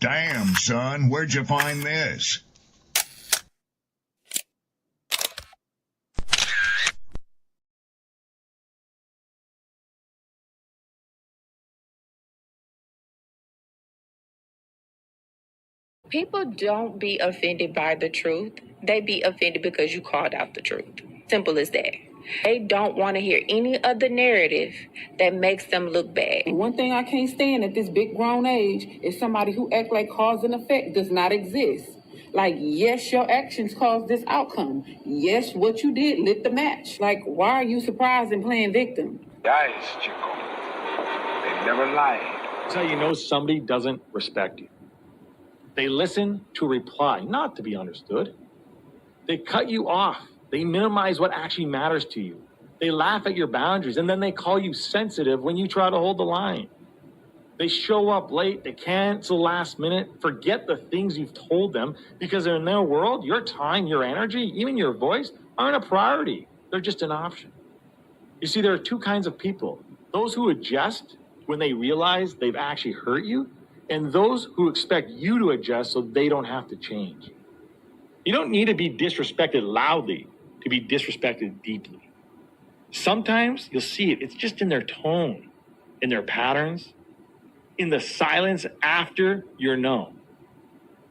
Damn, son, where'd you find this? People don't be offended by the truth. They be offended because you called out the truth. Simple as that. They don't want to hear any other narrative that makes them look bad. One thing I can't stand at this big grown age is somebody who act like cause and effect does not exist. Like, yes, your actions caused this outcome. Yes, what you did lit the match. Like, why are you surprised and playing victim? Guys, Chico, they never lied. That's how you know somebody doesn't respect you. They listen to reply, not to be understood. They cut you off. They minimize what actually matters to you. They laugh at your boundaries, and then they call you sensitive when you try to hold the line. They show up late. They cancel last minute, forget the things you've told them, because in their world, your time, your energy, even your voice aren't a priority. They're just an option. You see, there are two kinds of people. Those who adjust when they realize they've actually hurt you, and those who expect you to adjust so they don't have to change. You don't need to be disrespected loudly to be disrespected deeply. Sometimes you'll see it. It's just in their tone, in their patterns, in the silence after you're known.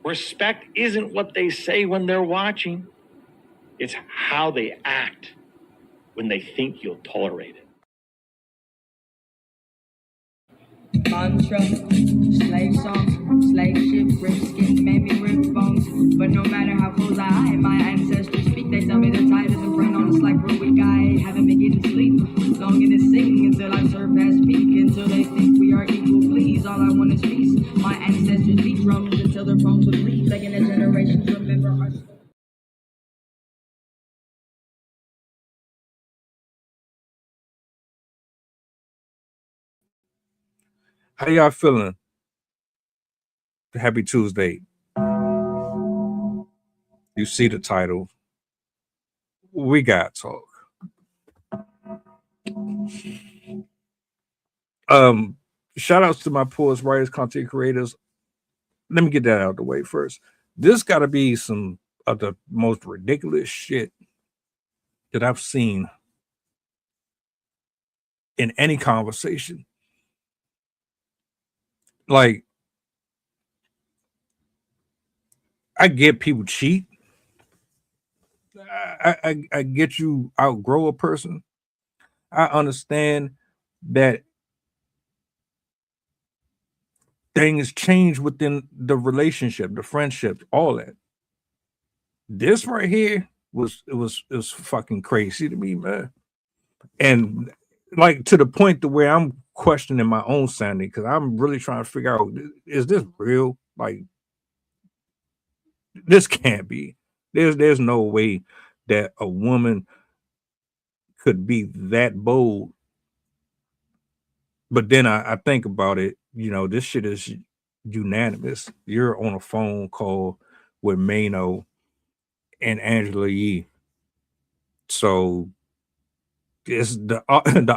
Respect isn't what they say when they're watching. It's how they act when they think you'll tolerate it. Mantra, slave songs, slave ship, rip skin, made me rip bones. But no matter how close I hide, my ancestors speak. They tell me the tide isn't front on us like we're weak. I haven't been getting sleep, longing to sing until I surpass peak. Until they think we are equal, please. All I want is peace. My ancestors beat drums until their phones would bleed, begging the generations remember our story. How y'all feeling? Happy Tuesday. You see the title. We got talk. Shout outs to my poets, writers, content creators. Let me get that out of the way first. This gotta be some of the most ridiculous shit that I've seen in any conversation. Like, I get people cheat. I get you outgrow a person. I understand that things change within the relationship, the friendship, all that. This right here was fucking crazy to me, man. And like to the point to where I'm questioning my own sanity because I'm really trying to figure out, is this real? Like, this can't be. There's no way that a woman could be that bold. But then I think about it, this shit is unanimous. You're on a phone call with Mano and Angela Yee. So it's the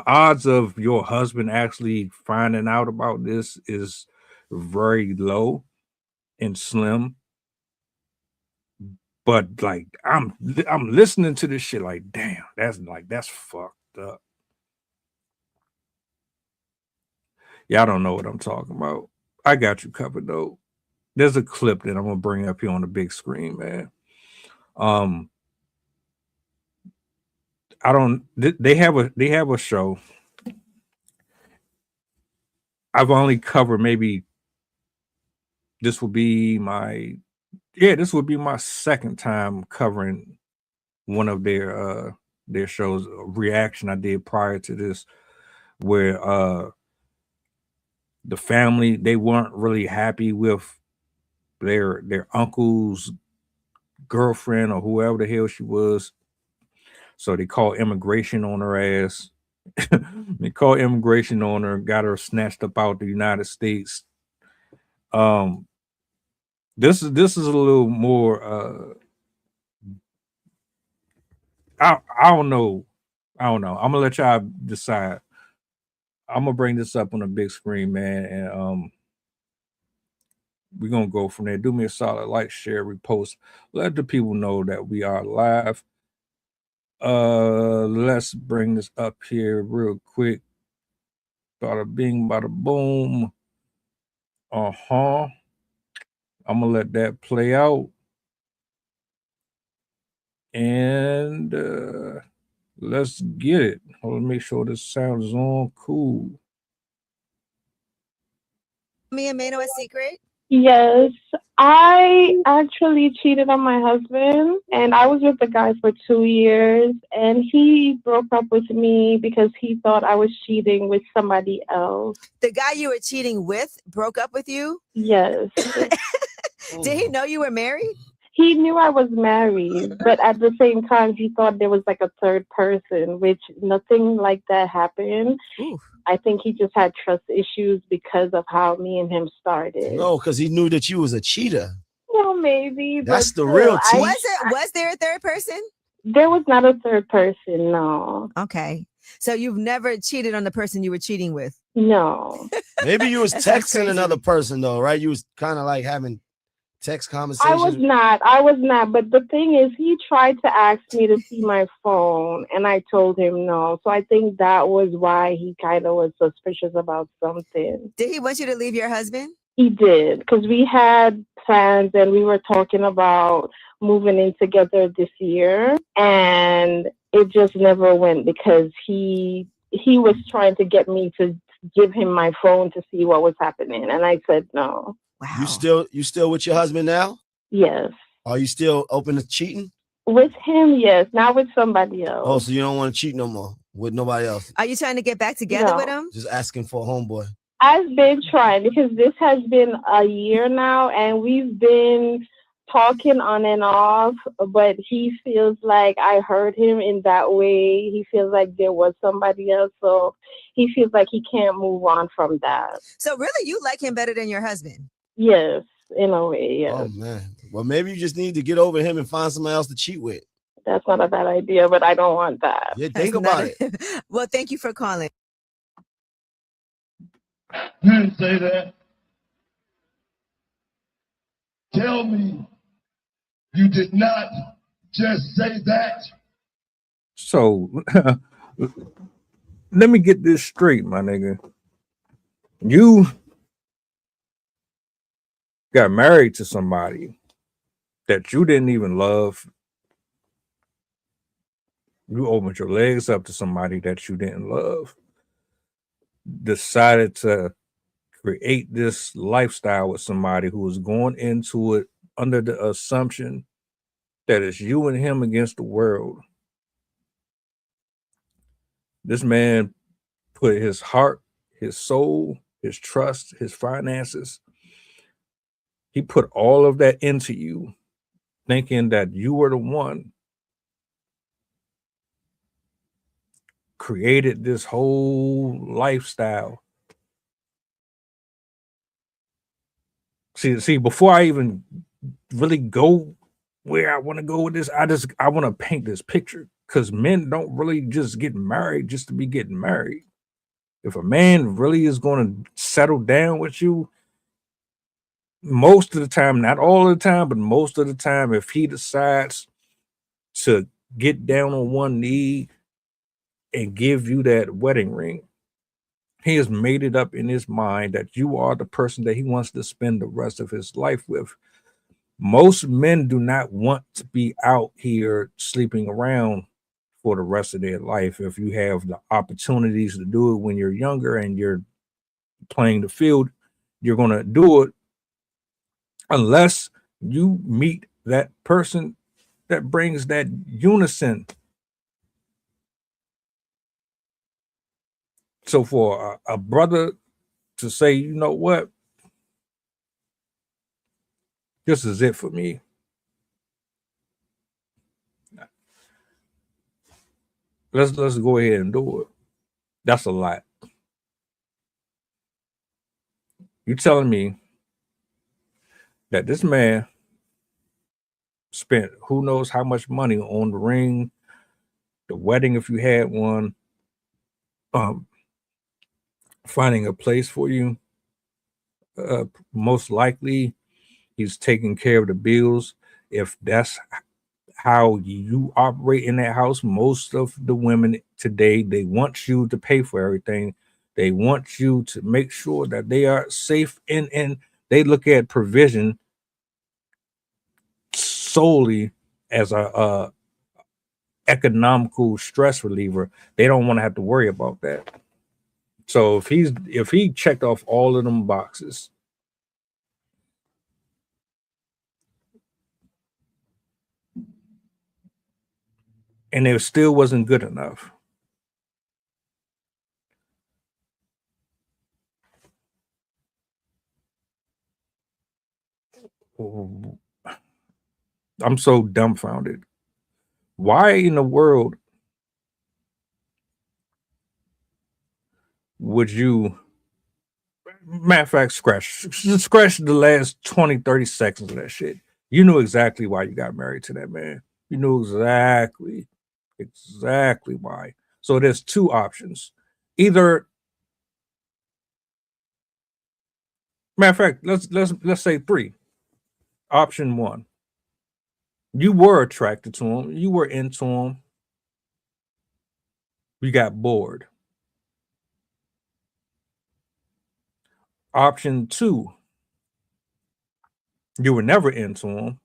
odds of your husband actually finding out about this is very low and slim. But like I'm listening to this shit like, damn, that's fucked up. Y'all don't know what I'm talking about. I got you covered though. There's a clip that I'm gonna bring up here on the big screen, man. I don't. They have a show. I've only covered maybe. This will be my second time covering one of their shows. A reaction I did prior to this, where the family, they weren't really happy with their uncle's girlfriend or whoever the hell she was. So they called immigration on her ass. They called immigration on her, got her snatched up out the United States. This is a little more I don't know. I'm gonna let y'all decide. I'm gonna bring this up on the big screen, man, and we're gonna go from there. Do me a solid, like, share, repost, let the people know that we are live. Let's bring this up here real quick. Bada bing, bada boom. I'm gonna let that play out. And let's get it. Hold on, make sure this sound is on. Cool. Me and Mano a secret? Yes, I actually cheated on my husband, and I was with the guy for 2 years, and he broke up with me because he thought I was cheating with somebody else. The guy you were cheating with broke up with you? Yes. Did he know you were married? He knew I was married, but at the same time, he thought there was like a third person, which nothing like that happened. Ooh. I think he just had trust issues because of how me and him started. No, because he knew that you was a cheater. Well, maybe. That's but the real still, tea. Was there a third person? There was not a third person, no. Okay. So you've never cheated on the person you were cheating with? No. Maybe you was That sounds texting crazy. another person though, right? You was kind of like having text conversations. I was not. But the thing is, he tried to ask me to see my phone, and I told him no. So I think that was why he kind of was suspicious about something. Did he want you to leave your husband? He did, because we had plans, and we were talking about moving in together this year, and it just never went because he was trying to get me to give him my phone to see what was happening, and I said no. Wow. You still with your husband now? Yes. Are you still open to cheating? With him, yes, not with somebody else. Oh, so you don't want to cheat no more with nobody else? Are you trying to get back together No. with him? Just asking for a homeboy. I've been trying because this has been a year now, and we've been talking on and off, but he feels like I hurt him in that way. He feels like there was somebody else, so he feels like he can't move on from that. So really, you like him better than your husband? Yes, in a way, yes. Oh man. Well, maybe you just need to get over him and find somebody else to cheat with. That's not a bad idea, but I don't want that. Yeah, think about it. Well, thank you for calling. You didn't say that. Tell me you did not just say that. So let me get this straight, my nigga. You got married to somebody that you didn't even love. You opened your legs up to somebody that you didn't love. Decided to create this lifestyle with somebody who was going into it under the assumption that it's you and him against the world. This man put his heart, his soul, his trust, his finances. He put all of that into you, thinking that you were the one. Created this whole lifestyle. See, before I even really go where I want to go with this, I want to paint this picture, because men don't really just get married just to be getting married. If a man really is going to settle down with you, most of the time, not all the time, but most of the time, if he decides to get down on one knee and give you that wedding ring, he has made it up in his mind that you are the person that he wants to spend the rest of his life with. Most men do not want to be out here sleeping around for the rest of their life. If you have the opportunities to do it when you're younger and you're playing the field, you're going to do it unless you meet that person that brings that unison. So for a brother to say, you know what, this is it for me, let's go ahead and do it. That's a lot. You telling me that this man spent who knows how much money on the ring, the wedding if you had one, finding a place for you, most likely He's taking care of the bills. If that's how you operate in that house, most of the women today, they want you to pay for everything. They want you to make sure that they are safe, and they look at provision solely as a economical stress reliever. They don't want to have to worry about that. So if he checked off all of them boxes, and it still wasn't good enough, I'm so dumbfounded. Why in the world would you, matter of fact, scratch the last 20, 30 seconds of that shit. You knew exactly why you got married to that man. You knew exactly why. So there's two options. Either, matter of fact, let's say three. Option one, you were attracted to him, you were into him, you got bored. Option two, you were never into him,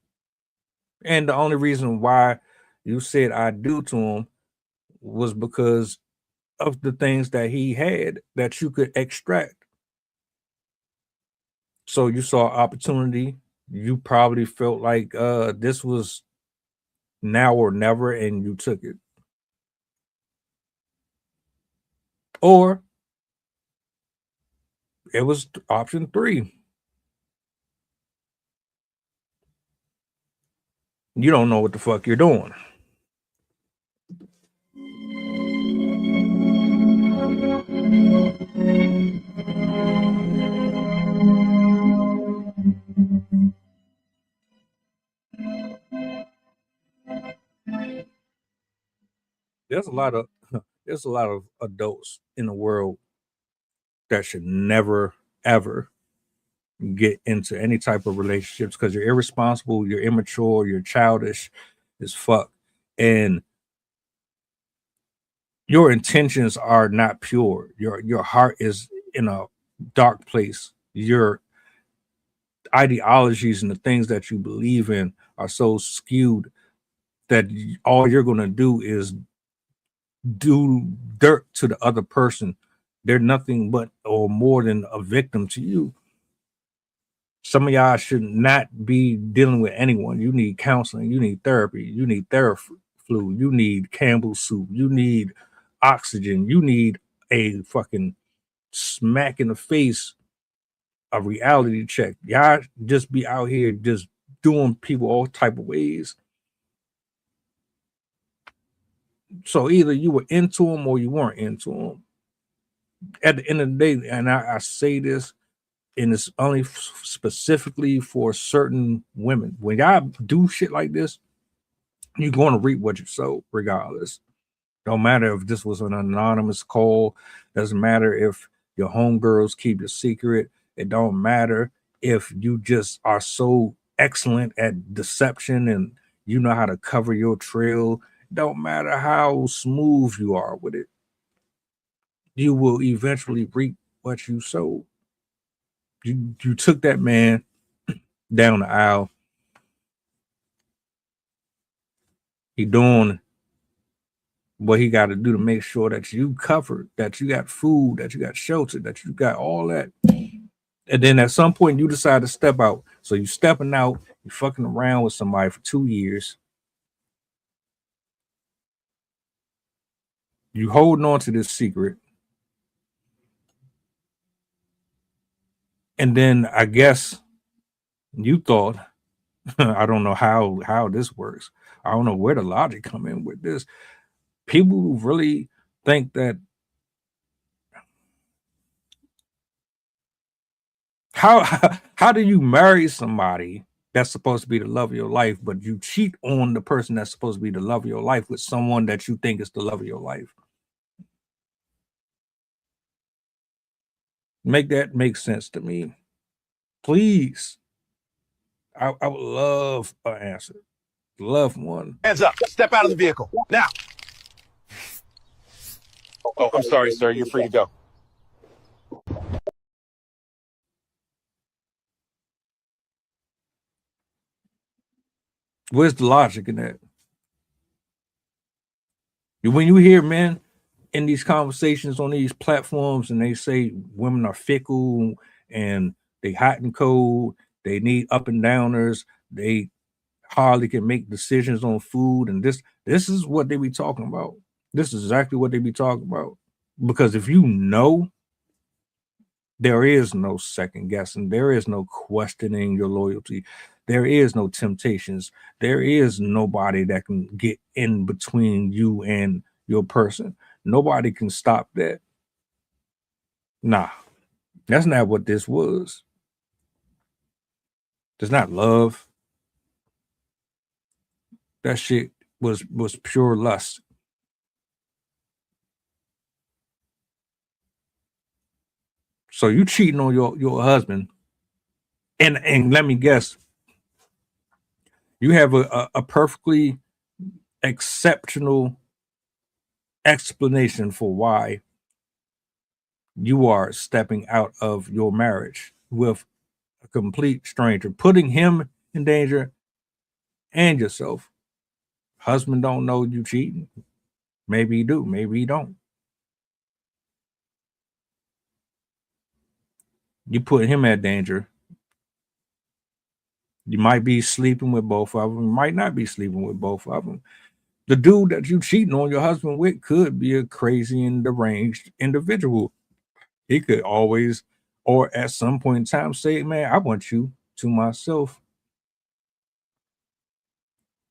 and the only reason why you said I do to him was because of the things that he had that you could extract. So you saw opportunity. You probably felt like this was now or never, and you took it. Or it was option three. You don't know what the fuck you're doing. There's a lot of there's a lot of adults in the world that should never ever get into any type of relationships because you're irresponsible, you're immature, you're childish as fuck, and your intentions are not pure. Your heart is in a dark place. Your ideologies and the things that you believe in are so skewed that all you're going to do is do dirt to the other person. They're nothing but or more than a victim to you. Some of y'all should not be dealing with anyone. You need counseling, you need therapy, you need Theraflu, you need Campbell's soup, you need oxygen, you need a fucking smack in the face, a reality check. Y'all just be out here just doing people all type of ways. So either you were into them or you weren't into them. At the end of the day, and I say this, and it's only specifically for certain women. When y'all do shit like this, you're going to reap what you sow, regardless. Don't matter if this was an anonymous call. Doesn't matter if your homegirls keep it secret. It don't matter if you just are so excellent at deception and you know how to cover your trail. Don't matter how smooth you are with it. You will eventually reap what you sow. You took that man down the aisle. He doing what he got to do to make sure that you covered, that you got food, that you got shelter, that you got all that. And then at some point you decide to step out. So you stepping out, you fucking around with somebody for 2 years. You holding on to this secret. And then I guess you thought, I don't know how this works. I don't know where the logic come in with this. People who really think that how do you marry somebody that's supposed to be the love of your life, but you cheat on the person that's supposed to be the love of your life with someone that you think is the love of your life? Make that make sense to me, please. I would love an answer. Love one. Hands up. Step out of the vehicle. Now. Oh, I'm sorry, sir. You're free to go. Where's the logic in that? When you hear men in these conversations on these platforms and they say women are fickle and they hot and cold, they need up and downers, they hardly can make decisions on food, and this is what they be talking about. This is exactly what they be talking about. Because if you know, there is no second guessing, there is no questioning your loyalty, there is no temptations, there is nobody that can get in between you and your person. Nobody can stop that. Nah, that's not what this was. It's not love. That shit was pure lust. So you cheating on your husband, and let me guess, you have a perfectly exceptional explanation for why you are stepping out of your marriage with a complete stranger, putting him in danger and yourself. Husband don't know you cheating. Maybe he do, maybe he don't. You put him at danger. You might be sleeping with both of them, might not be sleeping with both of them. The dude that you cheating on your husband with could be a crazy and deranged individual. He could always, or at some point in time, say, man, I want you to myself,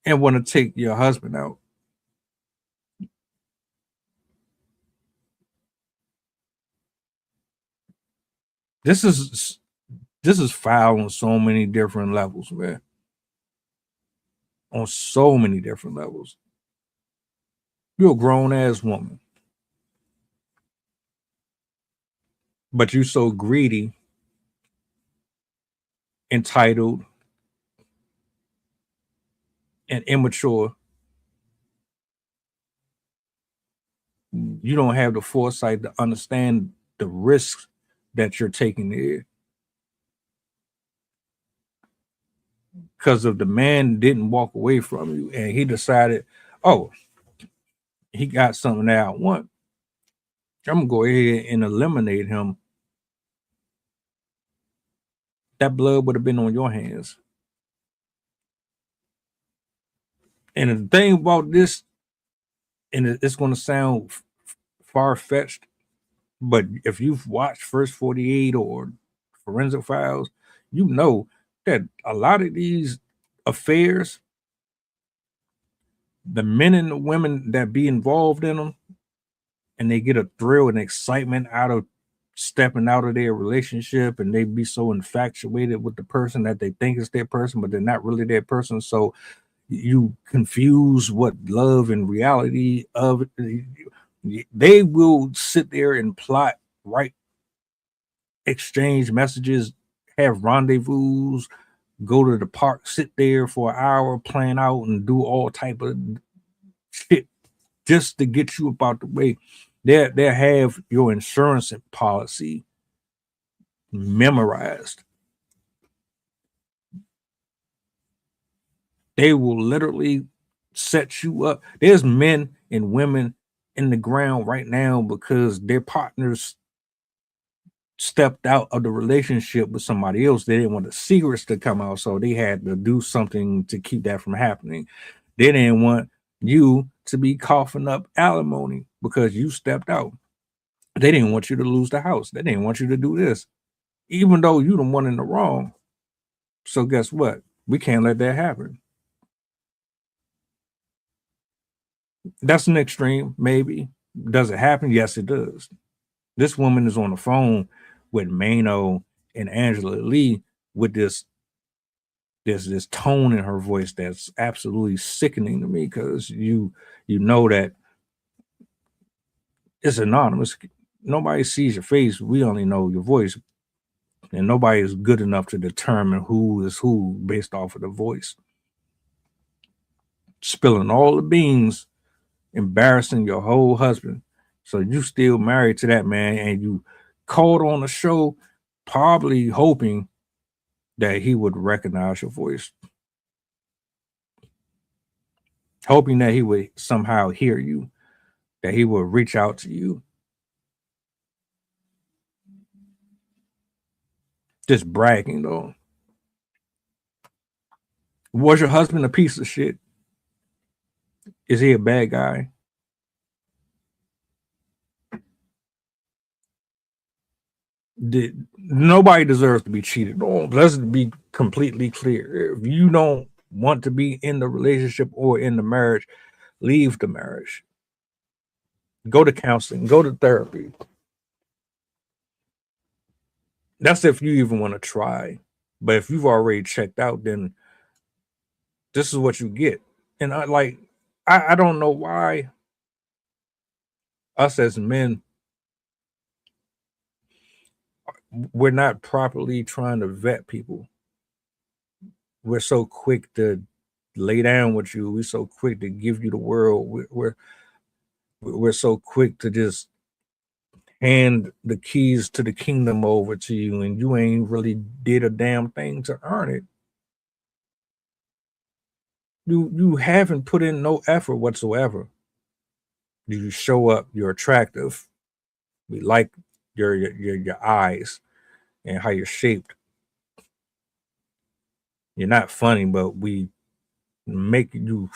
and want to take your husband out. This is foul on so many different levels, man. On so many different levels. You're a grown ass woman, but you're so greedy, entitled, and immature. You don't have the foresight to understand the risks that you're taking there. Because if the man didn't walk away from you and he decided, oh, he got something that I want, I'm gonna go ahead and eliminate him, that blood would have been on your hands. And the thing about this, and it's going to sound far-fetched, but if you've watched First 48 or Forensic Files, you know that a lot of these affairs, the men and the women that be involved in them, and they get a thrill and excitement out of stepping out of their relationship, and they be so infatuated with the person that they think is their person, but they're not really their person. So you confuse what love and reality of it. They will sit there and plot, write, exchange messages, have rendezvous, go to the park, sit there for an hour, plan out, and do all type of shit just to get you about the way. They have your insurance policy memorized. They will literally set you up. There's men and women in the ground right now because their partners stepped out of the relationship with somebody else. They didn't want the secrets to come out, so they had to do something to keep that from happening. They didn't want you to be coughing up alimony because you stepped out. They didn't want you to lose the house. They didn't want you to do this, even though you're the one in the wrong. So guess what? We can't let that happen. That's an extreme, maybe. Does it happen? Yes, it does. This woman is on the phone with Mano and Angela Lee with this tone in her voice that's absolutely sickening to me, because you know that it's anonymous. Nobody sees your face. We only know your voice. And nobody is good enough to determine who is who based off of the voice. Spilling all the beans, embarrassing your whole husband. So you still married to that man and you called on the show, probably hoping that he would recognize your voice, hoping that he would somehow hear you, that he would reach out to you. Just bragging though. Was your husband a piece of shit? Is he a bad guy? Nobody deserves to be cheated on. Let's be completely clear. If you don't want to be in the relationship or in the marriage, leave the marriage. Go to counseling, go to therapy. That's if you even want to try. But if you've already checked out, then this is what you get. And I don't know why us as men, we're not properly trying to vet people. We're so quick to lay down with you. We're so quick to give you the world. We're so quick to just hand the keys to the kingdom over to you, and you ain't really did a damn thing to earn it. You haven't put in no effort whatsoever. You show up, you're attractive. We like your eyes and how you're shaped. You're not funny, but we make you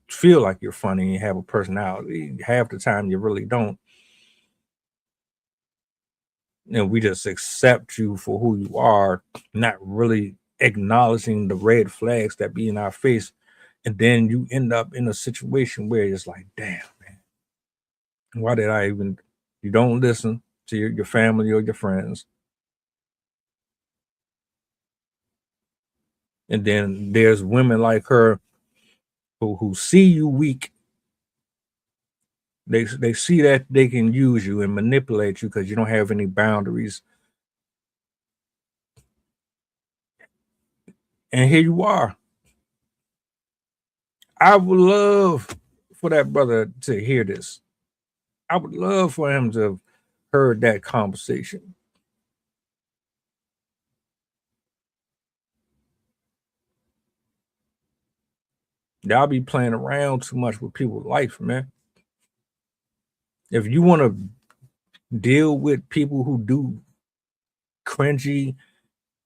feel like you're funny and have a personality. Half the time you really don't. And we just accept you for who you are, not really acknowledging the red flags that be in our face. And then you end up in a situation where it's like, damn, man, why did I even? You don't listen to your family or your friends. And then there's women like her who see you weak. They see that they can use you and manipulate you because you don't have any boundaries. And here you are. I would love for that brother to hear this. I would love for him to have heard that conversation. Y'all be playing around too much with people's life, man. If you want to deal with people who do cringy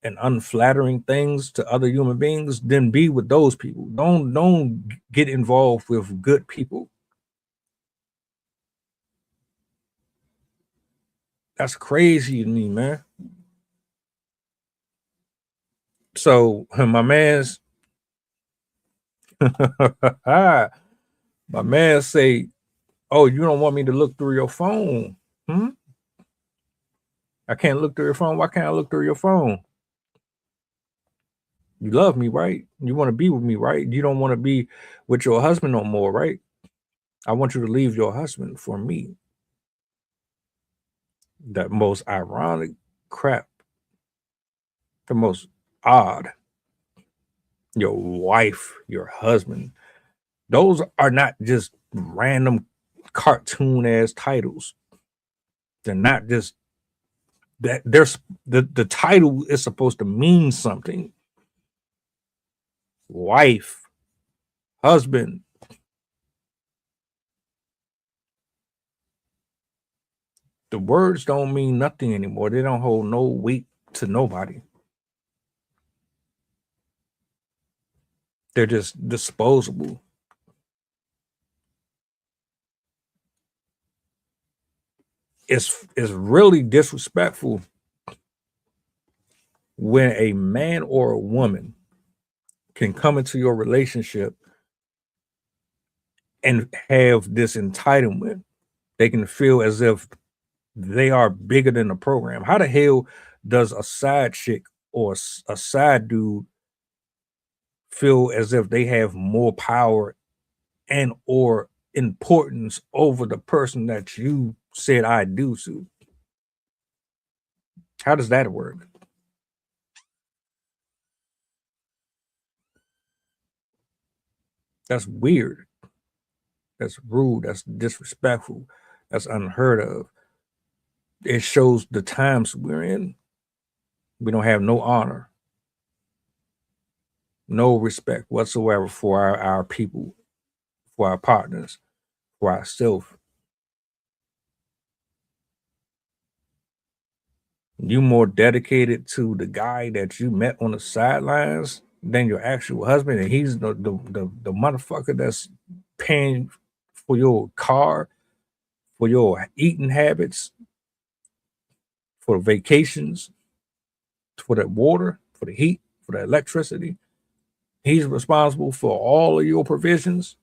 and unflattering things to other human beings, then be with those people. Don't get involved with good people. That's crazy to me, man. So my man's my man say, "Oh, you don't want me to look through your phone? I can't look through your phone. Why can't I look through your phone? You love me, right? You want to be with me, right? You don't want to be with your husband no more, right? I want you to leave your husband for me." The most ironic crap, the most odd. Your wife, your husband, those are not just random cartoon ass titles. They're not just that. There's the title is supposed to mean something. Wife, husband. The words don't mean nothing anymore. They don't hold no weight to nobody. They're just disposable. It's really disrespectful when a man or a woman can come into your relationship and have this entitlement. They can feel as if they are bigger than the program. How the hell does a side chick or a side dude feel as if they have more power and or importance over the person that you said I do to? How does that work? That's weird. That's rude. That's disrespectful. That's unheard of. It shows the times we're in. We don't have no honor, no respect whatsoever for our people, for our partners, for ourselves. You more dedicated to the guy that you met on the sidelines than your actual husband, and he's the motherfucker that's paying for your car, for your eating habits, for vacations, for the water, for the heat, for the electricity. He's responsible for all of your provisions.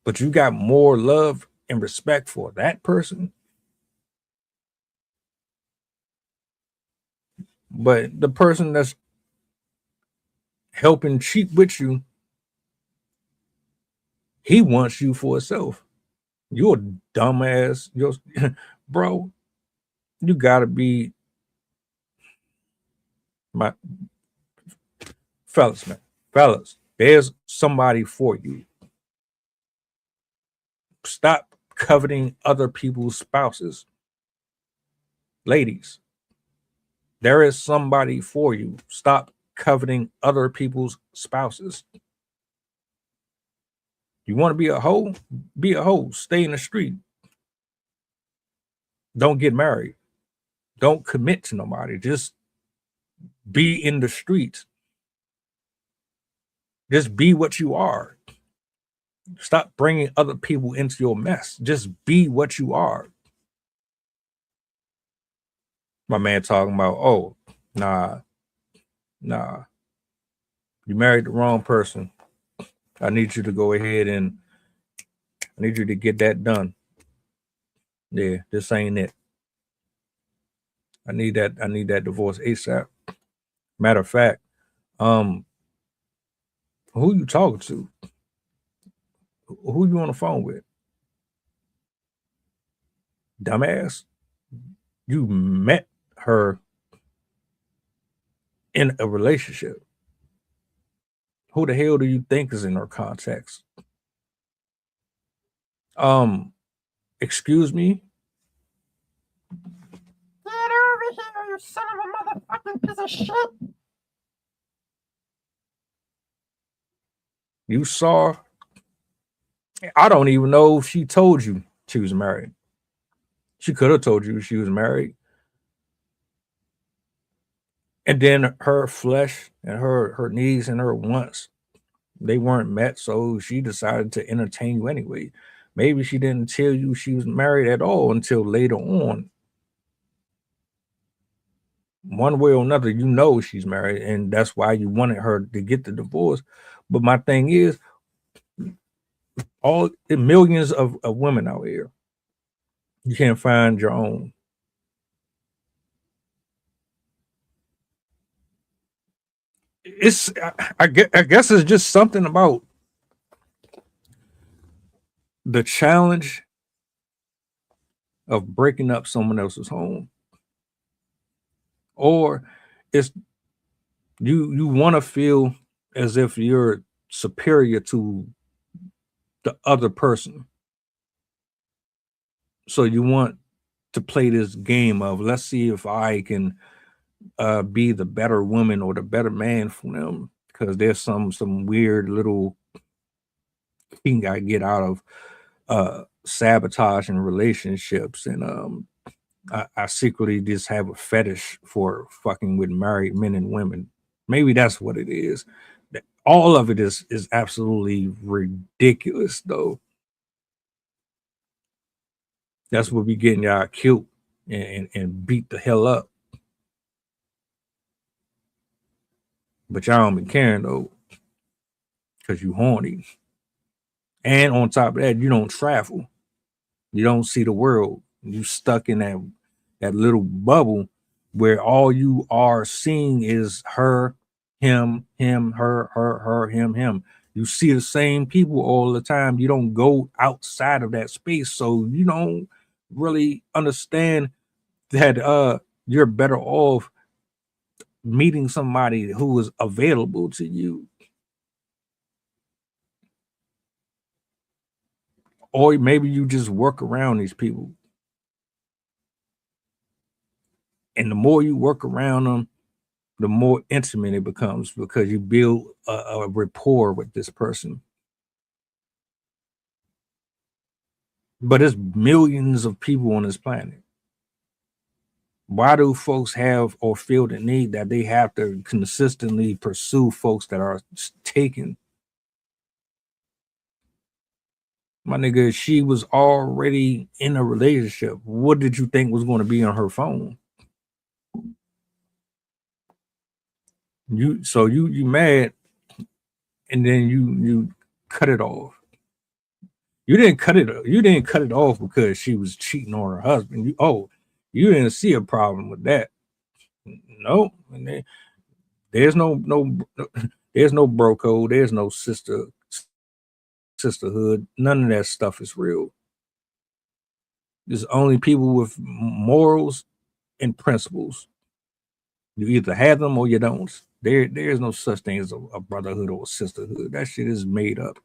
But you got more love and respect for that person. But the person that's helping cheat with you, he wants you for himself. You're a dumbass. You're, bro, you gotta be my fellas, man. Fellas, there's somebody for you. Stop coveting other people's spouses. Ladies, there is somebody for you. Stop coveting other people's spouses. You want to be a hoe? Be a hoe. Stay in the street. Don't get married. Don't commit to nobody. Just be in the streets. Just be what you are. Stop bringing other people into your mess. Just be what you are. My man talking about, oh, nah. You married the wrong person. I need you to go ahead and I need you to get that done. Yeah, this ain't it. I need that divorce ASAP. Matter of fact, who you talking to? Who you on the phone with? Dumbass. You met her in a relationship. Who the hell do you think is in her contacts? Excuse me? Get over here, you son of a motherfucking piece of shit! You saw? I don't even know if she told you she was married. She could have told you she was married. And then her flesh and her needs and her wants, they weren't met, so she decided to entertain you anyway. Maybe she didn't tell you she was married at all until later on. One way or another, you know she's married, and that's why you wanted her to get the divorce. But my thing is, all the millions of women out here, you can't find your own. It's I guess it's just something about the challenge of breaking up someone else's home, or it's you want to feel as if you're superior to the other person, so you want to play this game of, let's see if I can be the better woman or the better man for them, because there's some weird little thing I get out of sabotage in relationships, and I secretly just have a fetish for fucking with married men and women. Maybe that's what it is. All of it is absolutely ridiculous, though. That's what we getting y'all killed and beat the hell up. But y'all don't be caring though, because you horny. And on top of that, you don't travel. You don't see the world. You stuck in that little bubble where all you are seeing is her, him, her, him. You see the same people all the time. You don't go outside of that space, so you don't really understand that you're better off meeting somebody who is available to you. or maybe you just work around these people. And the more you work around them, the more intimate it becomes because you build a rapport with this person. But there's millions of people on this planet. Why do folks have or feel the need that they have to consistently pursue folks that are taken? My nigga, she was already in a relationship. What did you think was going to be on her phone? You mad, and then you cut it off. You didn't cut it off because she was cheating on her husband. You didn't see a problem with that. No, there's no there's no bro code, there's no sisterhood. None of that stuff is real. There's only people with morals and principles. You either have them or you don't. There's no such thing as a brotherhood or a sisterhood. That shit is made up.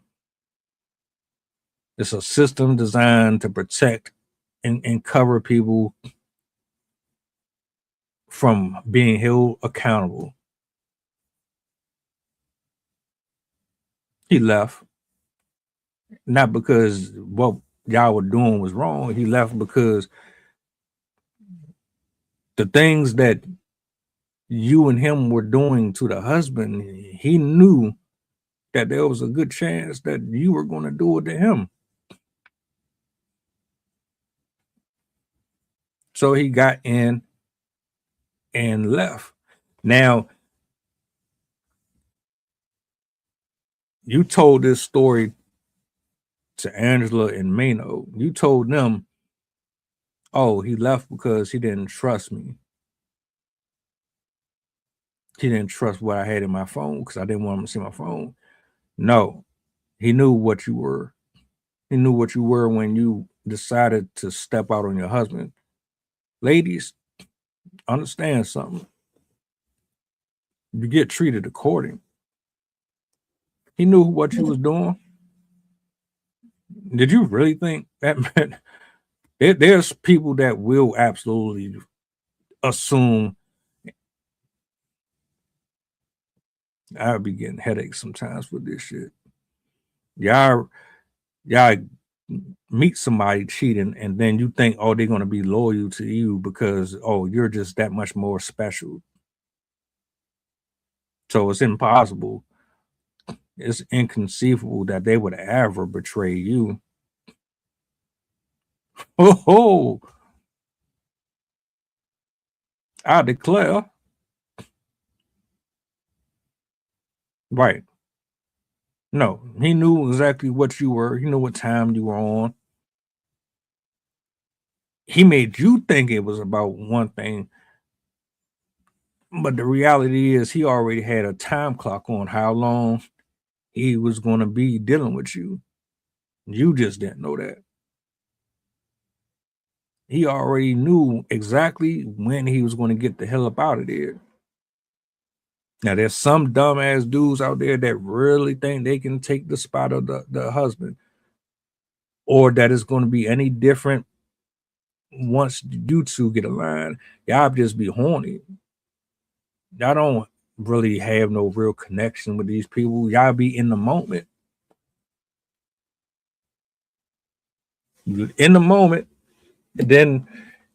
It's a system designed to protect and cover people from being held accountable. He left, not because what y'all were doing was wrong. He left because the things that you and him were doing to the husband, he knew that there was a good chance that you were going to do it to him. So he got in and left. Now, you told this story to Angela and Mano. You told them, oh, he left because he didn't trust me. He didn't trust what I had in my phone because I didn't want him to see my phone. No, he knew what you were. He knew what you were when you decided to step out on your husband. Ladies, understand something. You get treated according. He knew what you was doing. Did you really think that meant there's people that will absolutely assume? I'll be getting headaches sometimes with this shit. Y'all meet somebody cheating and then you think, oh, they're going to be loyal to you because, oh, you're just that much more special. So it's impossible. It's inconceivable that they would ever betray you. Oh, I declare. Right. No, he knew exactly what you were. He knew what time you were on. He made you think it was about one thing. But the reality is he already had a time clock on how long he was going to be dealing with you. You just didn't know that. He already knew exactly when he was going to get the hell up out of there. Now, there's some dumbass dudes out there that really think they can take the spot of the husband, or that it's going to be any different once you two get aligned. Y'all just be horny. Y'all don't really have no real connection with these people. Y'all be in the moment. In the moment, and then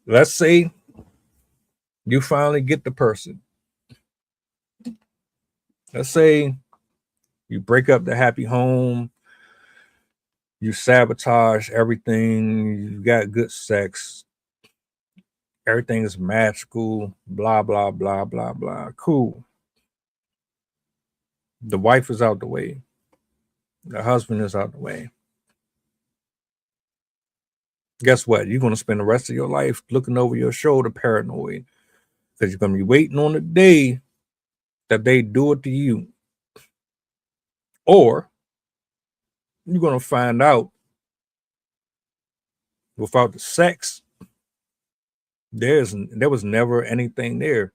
let's say you finally get the person. Let's say you break up the happy home, you sabotage everything, you got good sex, everything is magical, blah, blah, blah, blah, blah. Cool. The wife is out the way. The husband is out the way. Guess what? You're going to spend the rest of your life looking over your shoulder paranoid because you're going to be waiting on the day that they do it to you. Or you're going to find out without the sex, there was never anything there.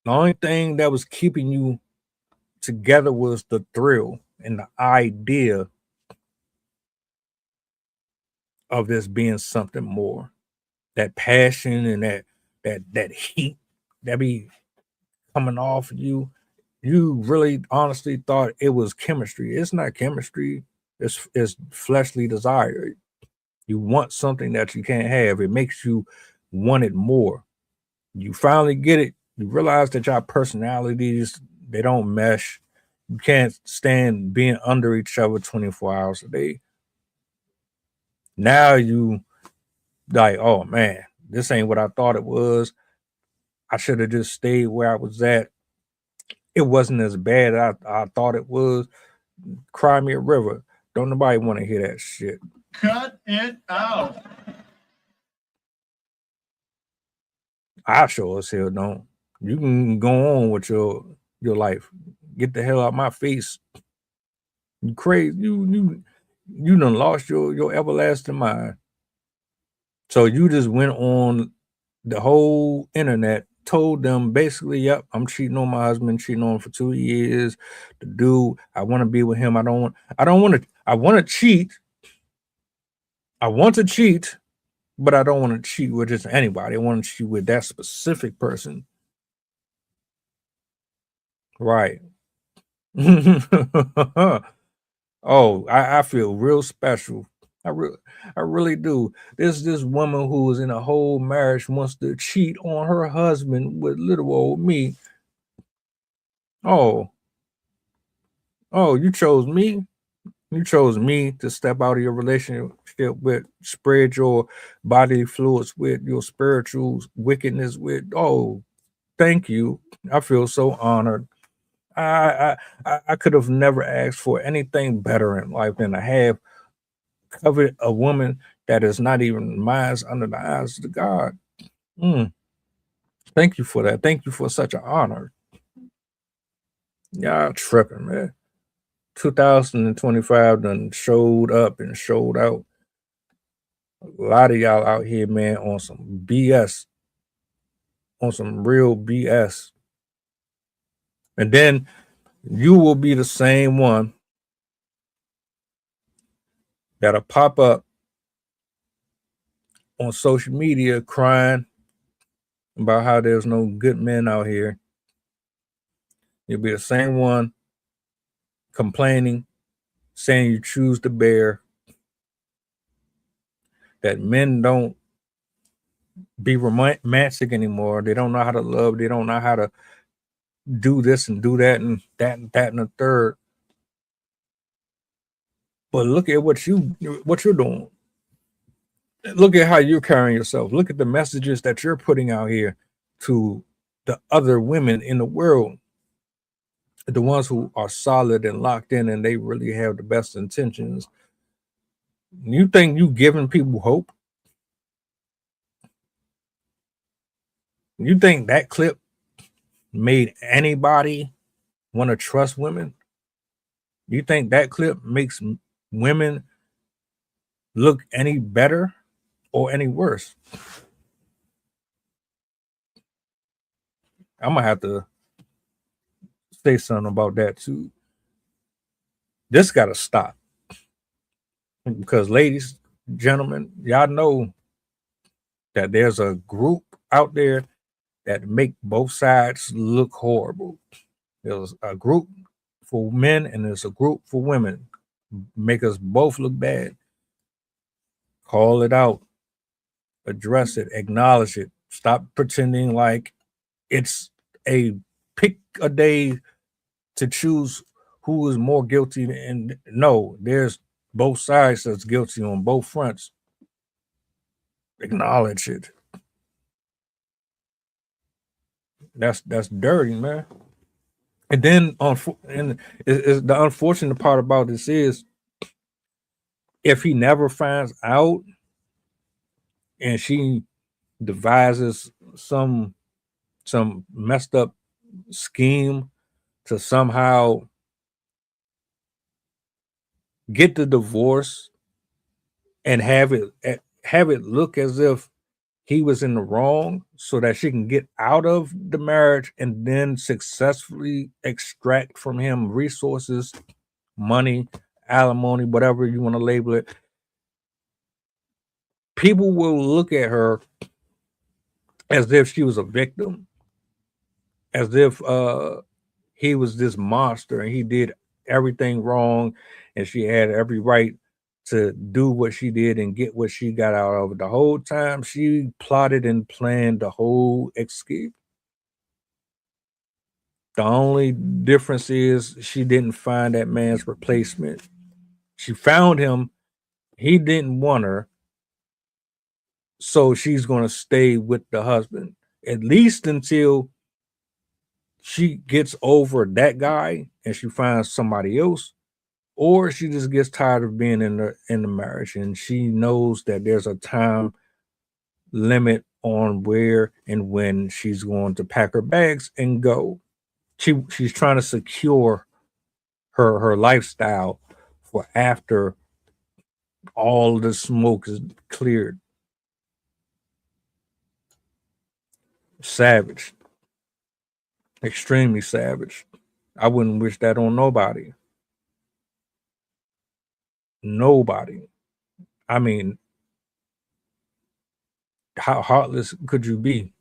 The only thing that was keeping you together was the thrill and the idea of this being something more. That passion and that heat that be coming off of you. You really honestly thought it was chemistry. It's not chemistry. It's fleshly desire. You want something that you can't have. It makes you want it more. You finally get it. You realize that your personalities, they don't mesh. You can't stand being under each other 24 hours a day. Now you like, oh man, this ain't what I thought it was. I should have just stayed where I was at. It wasn't as bad as I thought it was. Cry me a river. Don't nobody want to hear that shit. Cut it out. I sure as hell don't. You can go on with your life. Get the hell out my face. You crazy. You done lost your everlasting mind. So you just went on the whole internet, told them basically, yep, I'm cheating on my husband, cheating on him for 2 years. The dude, I want to be with him. I want to cheat. I want to cheat, but I don't want to cheat with just anybody. I want to cheat with that specific person. Right. Oh, I feel real special. I really do. There's this woman who was in a whole marriage wants to cheat on her husband with little old me. Oh, you chose me. You chose me to step out of your relationship with, spread your bodily fluids with, your spiritual wickedness with. Oh, thank you. I feel so honored. I could have never asked for anything better in life than to have covered a woman that is not even mine under the eyes of God. Thank you for that. Thank you for such an honor. Y'all tripping, man. 2025 done showed up and showed out. A lot of y'all out here, man, on some BS, on some real BS. And then you will be the same one that'll pop up on social media crying about how there's no good men out here. You'll be the same one complaining, saying you choose the bear, that men don't be romantic anymore. They don't know how to love. They don't know how to do this and do that and that and that and the third. But look at what you're doing. Look at how you're carrying yourself. Look at the messages that you're putting out here to the other women in the world, the ones who are solid and locked in and they really have the best intentions. You think you giving people hope? You think that clip made anybody want to trust women? You think that clip makes women look any better or any worse? I'm gonna have to say something about that too. This gotta stop. Because ladies, gentlemen, y'all know that there's a group out there that make both sides look horrible. There's a group for men and there's a group for women. Make us both look bad. Call it out. Address it. Acknowledge it. Stop pretending like it's a pick a day to choose who is more guilty. And no, there's both sides that's guilty on both fronts. Acknowledge it. That's dirty, man. And then the unfortunate part about this is if he never finds out and she devises some messed up scheme to somehow get the divorce and have it look as if he was in the wrong so that she can get out of the marriage and then successfully extract from him resources, money, alimony, whatever you want to label it. People will look at her as if she was a victim, as if he was this monster and he did everything wrong and she had every right to do what she did and get what she got out of it. The whole time she plotted and planned the whole escape. The only difference is she didn't find that man's replacement. She found him. He didn't want her. So she's going to stay with the husband, at least until she gets over that guy and she finds somebody else, or she just gets tired of being in the marriage and she knows that there's a time limit on where and when she's going to pack her bags and go. She's trying to secure her lifestyle for after all the smoke is cleared. Savage. Extremely savage. I wouldn't wish that on nobody. Nobody. I mean, how heartless could you be?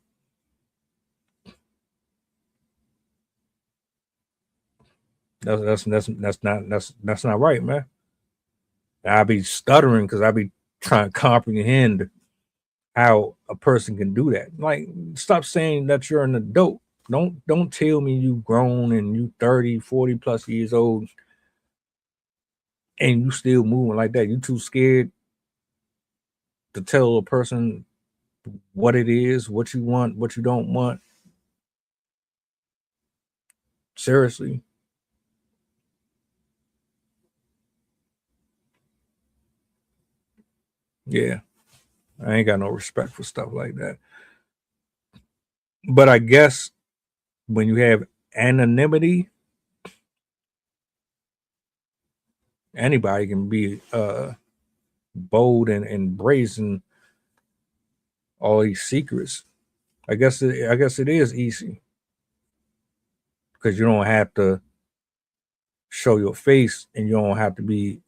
That's not right, man. I be stuttering because I be trying to comprehend how a person can do that. Like, stop saying that you're an adult. Don't tell me you grown and you 30, 40 plus years old and you still moving like that. You too scared to tell a person what it is, what you want, what you don't want. Seriously. Yeah. I ain't got no respect for stuff like that. But I guess when you have anonymity, anybody can be bold and brazen all these secrets. I guess it is easy because you don't have to show your face and you don't have to be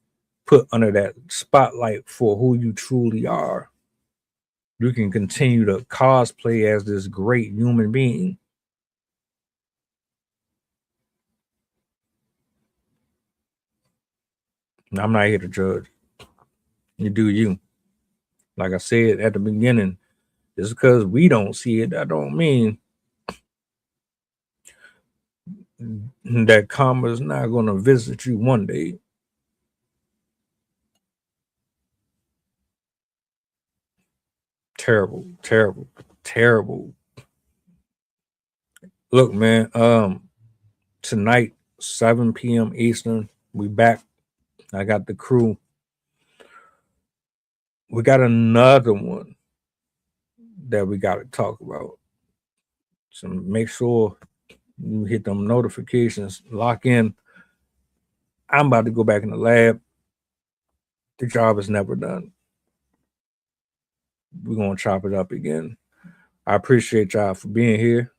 put under that spotlight for who you truly are. You can continue to cosplay as this great human being. I'm not here to judge. You do you. Like I said at the beginning, just because we don't see it, that don't mean that karma is not going to visit you one day. Terrible, terrible, terrible. Look, man, tonight, 7 p.m. Eastern, we back. I got the crew. We got another one that we got to talk about. So make sure you hit them notifications, lock in. I'm about to go back in the lab. The job is never done. We're going to chop it up again. I appreciate y'all for being here.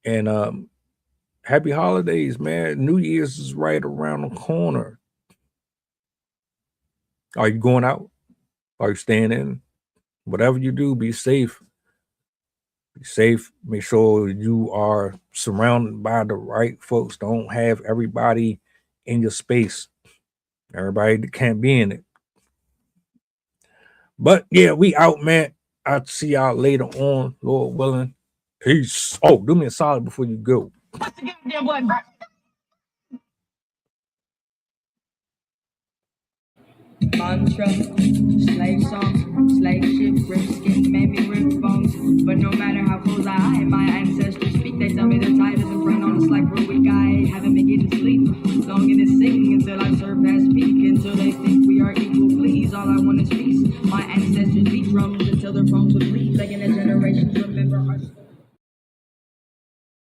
And happy holidays, man. New Year's is right around the corner. Are you going out? Are you staying in? Whatever you do, be safe. Be safe. Make sure you are surrounded by the right folks. Don't have everybody in your space. Everybody can't be in it. But yeah, we out, man. I'll see y'all later on, Lord willing. Peace. Oh, do me a solid before you go. What's the goddamn button, bro? Mantra, slave song, slave ship, rip skin, made me rip bones. But no matter how close I hide, my ancestors speak, they tell me the tide isn't run on a slave.